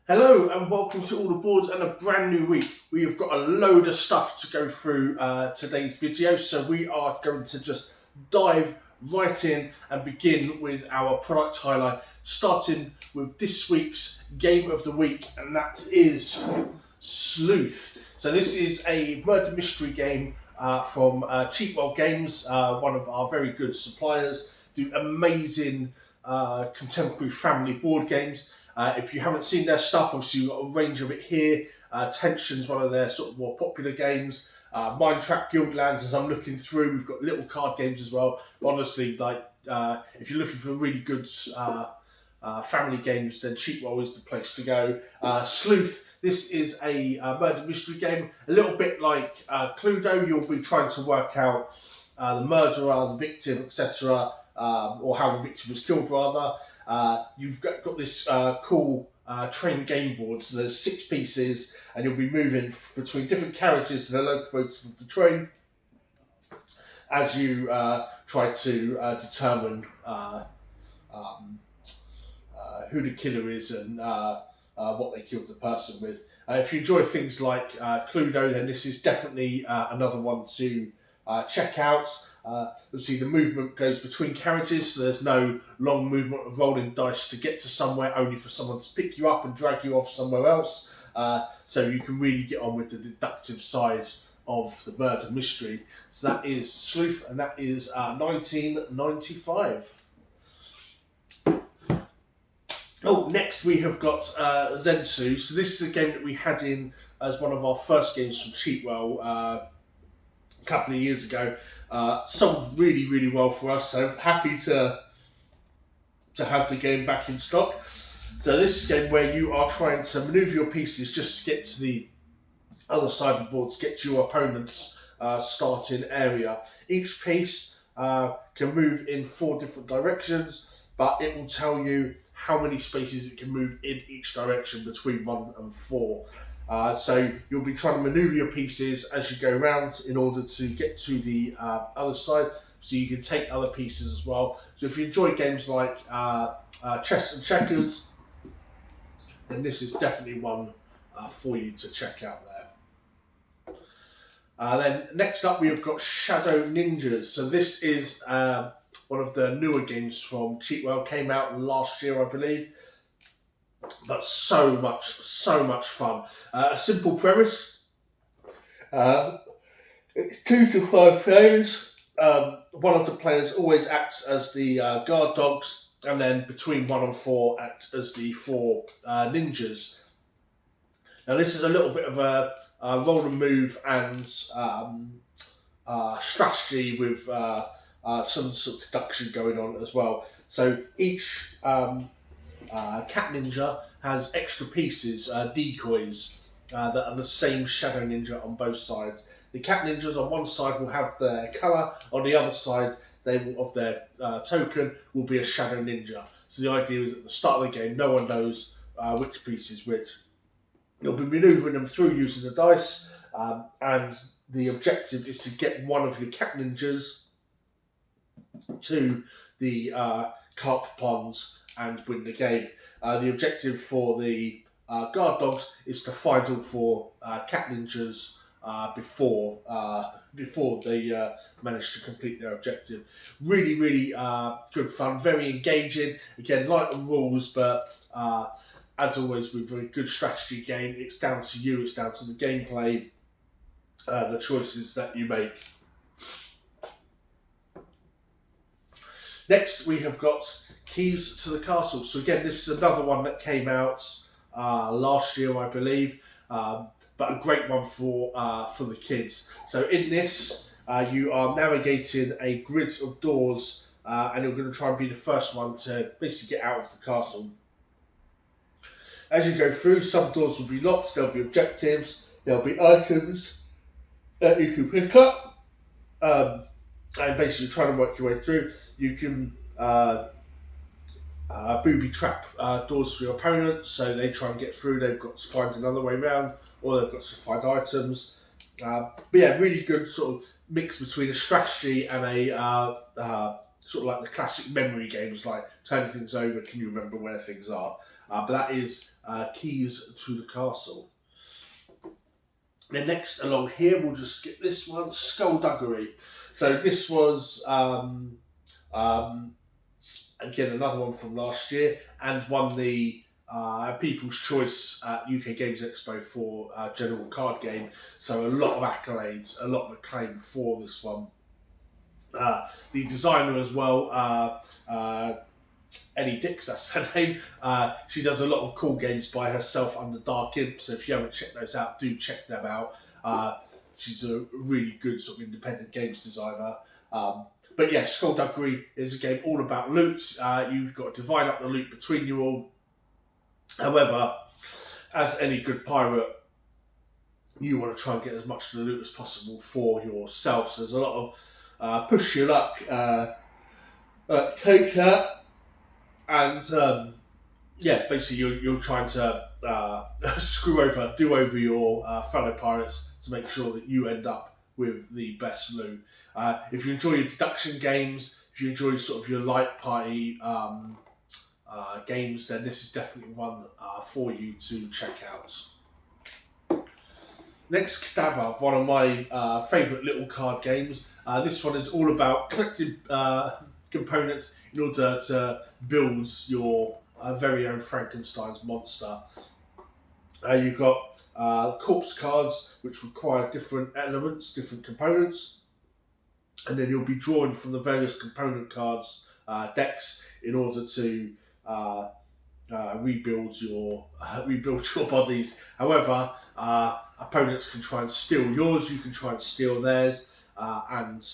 Hello and welcome to All the Boards and a brand new week. We have got a load of stuff to go through today's video, so we are going to just dive right in and begin with our product highlight, starting with this week's game of the week, and that is Sleuth. So this is a murder mystery game from Cheatwell Games, one of our very good suppliers, do amazing contemporary family board games. If you haven't seen their stuff, obviously you've got a range of it here. Tension's one of their sort of more popular games. Mind Trap, Guildlands, as I'm looking through, we've got little card games as well. But honestly, if you're looking for really good family games, then Cheatwell is the place to go. Sleuth, this is a murder mystery game, a little bit like Cluedo. You'll be trying to work out the murderer, the victim, etc., or how the victim was killed, rather. You've got this cool train game board, so there's 6 pieces, and you'll be moving between different carriages to the locomotive of the train as you try to determine who the killer is and what they killed the person with. If you enjoy things like Cluedo, then this is definitely another one to check out. Obviously the movement goes between carriages, so there's no long movement of rolling dice to get to somewhere, only for someone to pick you up and drag you off somewhere else. So you can really get on with the deductive side of the murder mystery. So that is Sleuth, and that is 1995. Oh, next we have got Zensu. So this is a game that we had in as one of our first games from Cheatwell a couple of years ago. Sold really, really well for us, so happy to have the game back in stock. So this is a game where you are trying to manoeuvre your pieces just to get to the other side of the board, to get to your opponent's starting area. Each piece can move in 4 different directions, but it will tell you how many spaces it can move in each direction between 1 and 4. So you'll be trying to manoeuvre your pieces as you go around in order to get to the other side, so you can take other pieces as well. So if you enjoy games like chess and checkers, then this is definitely one for you to check out there. Then next up we have got Shadow Ninjas. So this is one of the newer games from Cheatwell, came out last year I believe. But so much fun. A simple premise. 2 to 5 players. One of the players always acts as the guard dogs, and then between 1 and 4 act as the 4 ninjas. Now this is a little bit of a roll and move and strategy with some sort of deduction going on as well. So each Cat Ninja has extra pieces, decoys, that are the same Shadow Ninja on both sides. The Cat Ninjas on one side will have their colour, on the other side of their token will be a Shadow Ninja. So the idea is at the start of the game, no one knows which piece is which. You'll be manoeuvring them through using the dice, and the objective is to get one of your Cat Ninjas to the carp ponds and win the game. The objective for the guard dogs is to find all 4 Cat Ninjas before they manage to complete their objective. Really, really good fun, very engaging. Again, light on rules, but as always with a good strategy game, it's down to you, it's down to the gameplay, the choices that you make. Next, we have got Keys to the Castle. So again, this is another one that came out last year, I believe, but a great one for the kids. So in this, you are navigating a grid of doors, and you're going to try and be the first one to basically get out of the castle. As you go through, some doors will be locked, there'll be objectives, there'll be items that you can pick up, and basically trying to work your way through. You can booby trap doors for your opponent, so they try and get through, they've got to find another way around, or they've got to find items. But yeah, really good sort of mix between a strategy and a sort of like the classic memory games, like turning things over, can you remember where things are? But that is Keys to the Castle. Then next along here, we'll just skip this one, Skullduggery. So this was, again, another one from last year, and won the People's Choice at UK Games Expo for general card game. So a lot of accolades, a lot of acclaim for this one. The designer as well, Ellie Dix, that's her name. She does a lot of cool games by herself under Dark Imp, so if you haven't checked those out, do check them out. She's a really good sort of independent games designer. But yeah, Skullduggery is a game all about loot. You've got to divide up the loot between you all. However, as any good pirate, you want to try and get as much of the loot as possible for yourself. So there's a lot of push your luck, take that. And yeah, basically you're trying to do over your fellow pirates to make sure that you end up with the best loot. If you enjoy your deduction games, if you enjoy sort of your light party games, then this is definitely one for you to check out. Next, Cadaver, one of my favourite little card games. This one is all about collecting components in order to build your very own Frankenstein's monster. You've got corpse cards, which require different elements, different components, and then you'll be drawing from the various component cards decks in order to rebuild your bodies. However, opponents can try and steal yours, you can try and steal theirs, and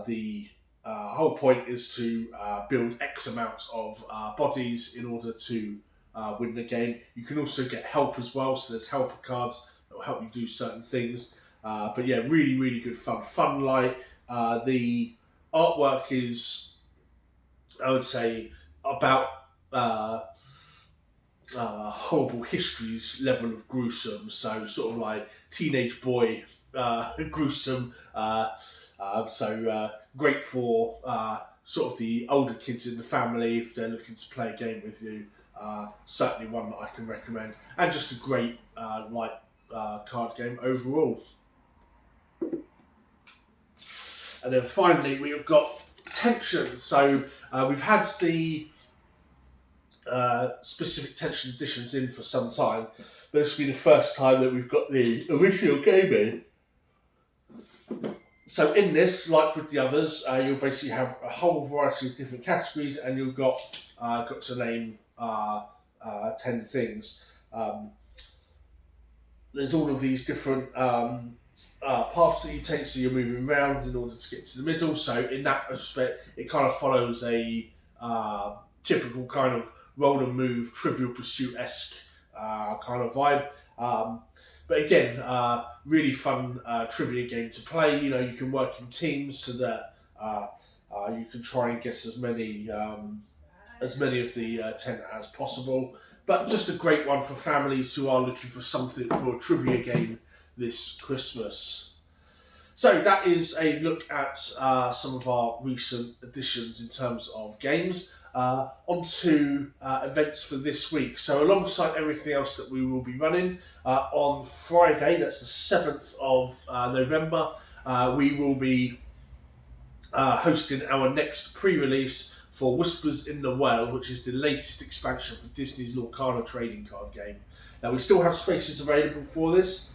the whole point is to build X amount of bodies in order to win the game. You can also get help as well, so there's helper cards that will help you do certain things. But yeah, really, really good fun. Fun light. The artwork is, I would say, about horrible histories level of gruesome. So sort of like teenage boy gruesome. So great for sort of the older kids in the family if they're looking to play a game with you. Certainly one that I can recommend, and just a great light card game overall. And then finally we have got Tension. So we've had the specific Tension editions in for some time, but this will be the first time that we've got the original game in. So in this, like with the others, you'll basically have a whole variety of different categories, and you've got to name 10 things. There's all of these different paths that you take, so you're moving around in order to get to the middle. So in that respect, it kind of follows a typical kind of roll and move, Trivial Pursuit-esque kind of vibe. But again, really fun trivia game to play. You know, you can work in teams so that you can try and guess as many of the 10 as possible. But just a great one for families who are looking for something for a trivia game this Christmas. So that is a look at some of our recent additions in terms of games. On to events for this week. So alongside everything else that we will be running, on Friday, that's the 7th of November, we will be hosting our next pre-release for Whispers in the Well, which is the latest expansion for Disney's Lorcana trading card game. Now we still have spaces available for this,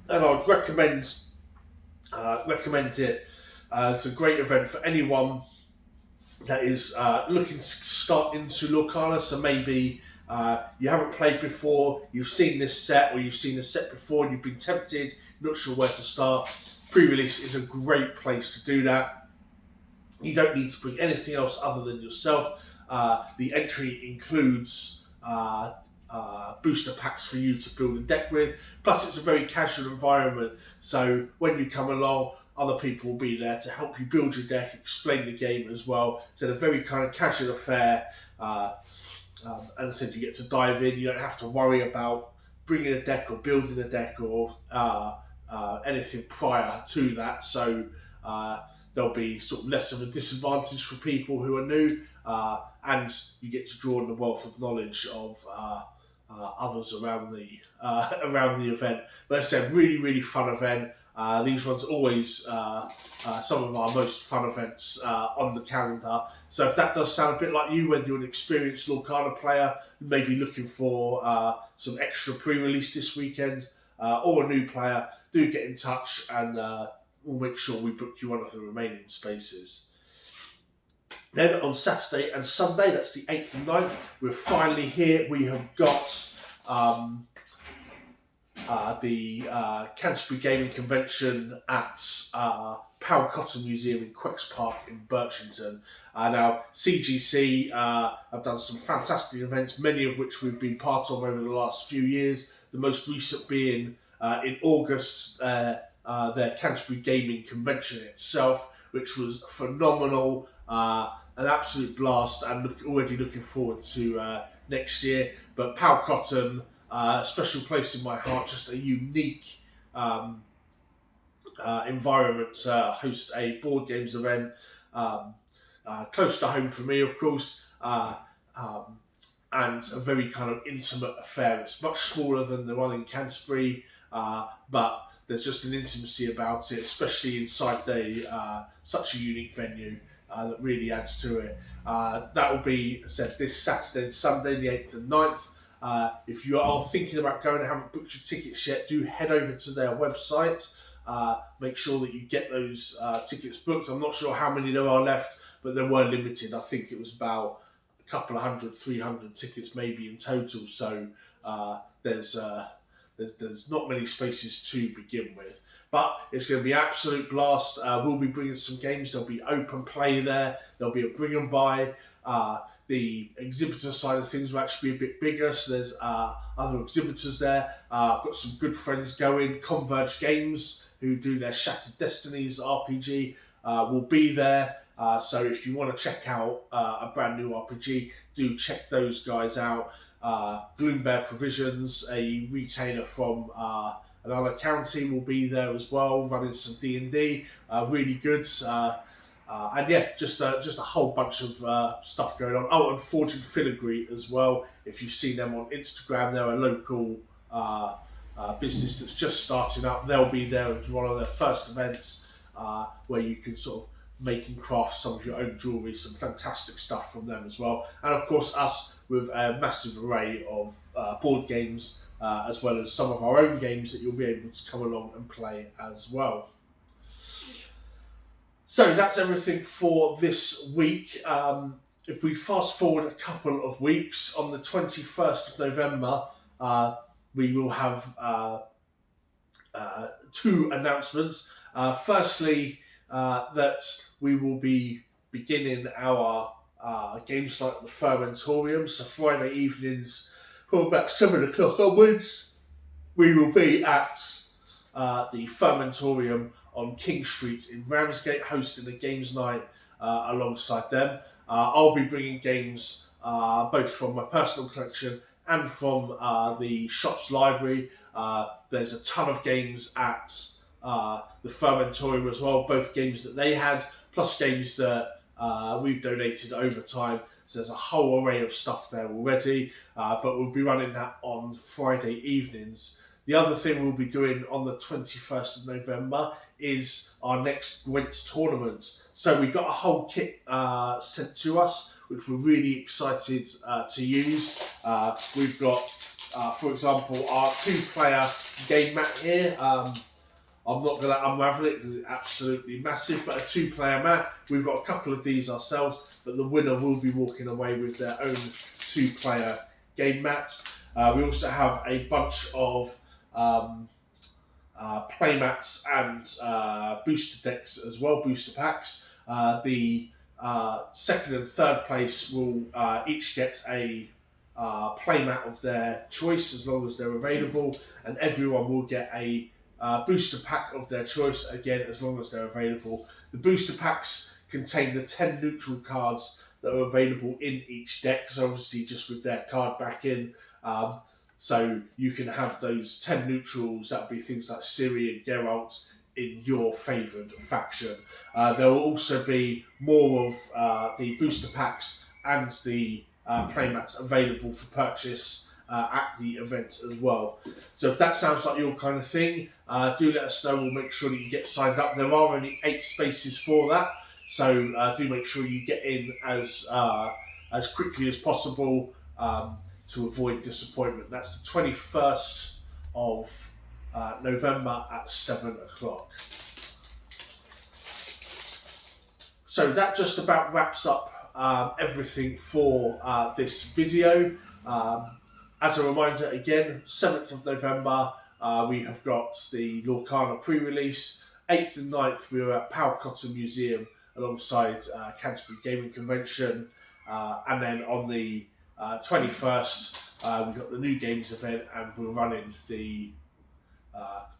and I'd recommend it. It's a great event for anyone that is looking to start into Lorcana. So maybe you haven't played before, you've seen this set, or you've seen this set before and you've been tempted, not sure where to start. Pre-release is a great place to do that. You don't need to bring anything else other than yourself. The entry includes booster packs for you to build a deck with. Plus, it's a very casual environment, so when you come along, other people will be there to help you build your deck, explain the game as well. So it's a very kind of casual affair, and so you get to dive in. You don't have to worry about bringing a deck or building a deck or anything prior to that. So there'll be sort of less of a disadvantage for people who are new, and you get to draw on the wealth of knowledge of others around the event. But as I said, really fun event. These ones are always some of our most fun events on the calendar. So if that does sound a bit like you, whether you're an experienced Lorcana player, you may be looking for some extra pre-release this weekend, or a new player, do get in touch and we'll make sure we book you one of the remaining spaces. Then on Saturday and Sunday, that's the 8th and 9th, we're finally here. We have got the Canterbury Gaming Convention at Powell-Cotton Museum in Quecks Park in Birchington. Now, CGC have done some fantastic events, many of which we've been part of over the last few years, the most recent being in August, their Canterbury Gaming Convention itself, which was phenomenal, an absolute blast, and already looking forward to next year. But Powell-Cotton, special place in my heart, just a unique environment to host a board games event, close to home for me, of course, and a very kind of intimate affair. It's much smaller than the one in Canterbury, but there's just an intimacy about it, especially inside such a unique venue. That really adds to it. That will be, as I said, this Saturday and Sunday, the 8th and 9th. If you are thinking about going and haven't booked your tickets yet, do head over to their website. Make sure that you get those tickets booked. I'm not sure how many there are left, but they were limited. I think it was about a couple of 300 tickets maybe in total. So there's not many spaces to begin with. But it's going to be an absolute blast. We'll be bringing some games. There'll be open play there. There'll be a bring and buy. The exhibitor side of things will actually be a bit bigger, so there's other exhibitors there. I've got some good friends going. Converge Games, who do their Shattered Destinies RPG, will be there. So if you want to check out a brand new RPG, do check those guys out. Gloombear Provisions, a retailer from another county, will be there as well, running some D&D. Really good. And yeah, just a whole bunch of stuff going on. Oh, and Forge and Filigree as well. If you've seen them on Instagram, they're a local business that's just starting up. They'll be there as one of their first events where you can sort of make and craft some of your own jewellery. Some fantastic stuff from them as well. And of course, us with a massive array of board games, as well as some of our own games that you'll be able to come along and play as well. So that's everything for this week. If we fast forward a couple of weeks, on the 21st of November, we will have two announcements. Firstly, that we will be beginning our games night at the Fermentorium. So Friday evenings, from about 7 o'clock onwards, we will be at the Fermentorium on King Street in Ramsgate, hosting a games night alongside them. I'll be bringing games both from my personal collection and from the shop's library. There's a ton of games at the Fermentorium as well, both games that they had, plus games that we've donated over time. So there's a whole array of stuff there already, but we'll be running that on Friday evenings. The other thing we'll be doing on the 21st of November is our next Gwent tournament. So we got a whole kit sent to us, which we're really excited to use. We've got, for example, our 2-player game mat here. I'm not going to unravel it because it's absolutely massive, but a 2-player mat. We've got a couple of these ourselves, but the winner will be walking away with their own 2-player game mat. We also have a bunch of playmats and booster decks as well, booster packs. The second and third place will each get a playmat of their choice as long as they're available, and everyone will get a booster pack of their choice, again, as long as they're available. The booster packs contain the 10 neutral cards that are available in each deck, so obviously just with their card back in. So you can have those 10 neutrals, that would be things like Ciri and Geralt, in your favoured faction. There will also be more of the booster packs and the playmats available for purchase at the event as well. So if that sounds like your kind of thing, do let us know. We'll make sure that you get signed up. There are only 8 spaces for that, so do make sure you get in as quickly as possible to avoid disappointment. That's the 21st of November at 7 o'clock. So that just about wraps up everything for this video. As a reminder again, 7th of November we have got the Lorcana pre-release. 8th and 9th we were at Powell-Cotton Museum alongside Canterbury Gaming Convention, and then on the 21st we've got the New Games event, and we're running the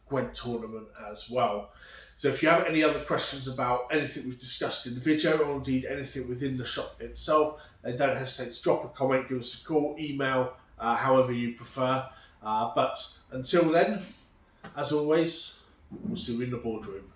Gwent tournament as well. So if you have any other questions about anything we've discussed in the video, or indeed anything within the shop itself, then don't hesitate to drop a comment, give us a call, email, however you prefer. But until then, as always, we'll see you in the boardroom.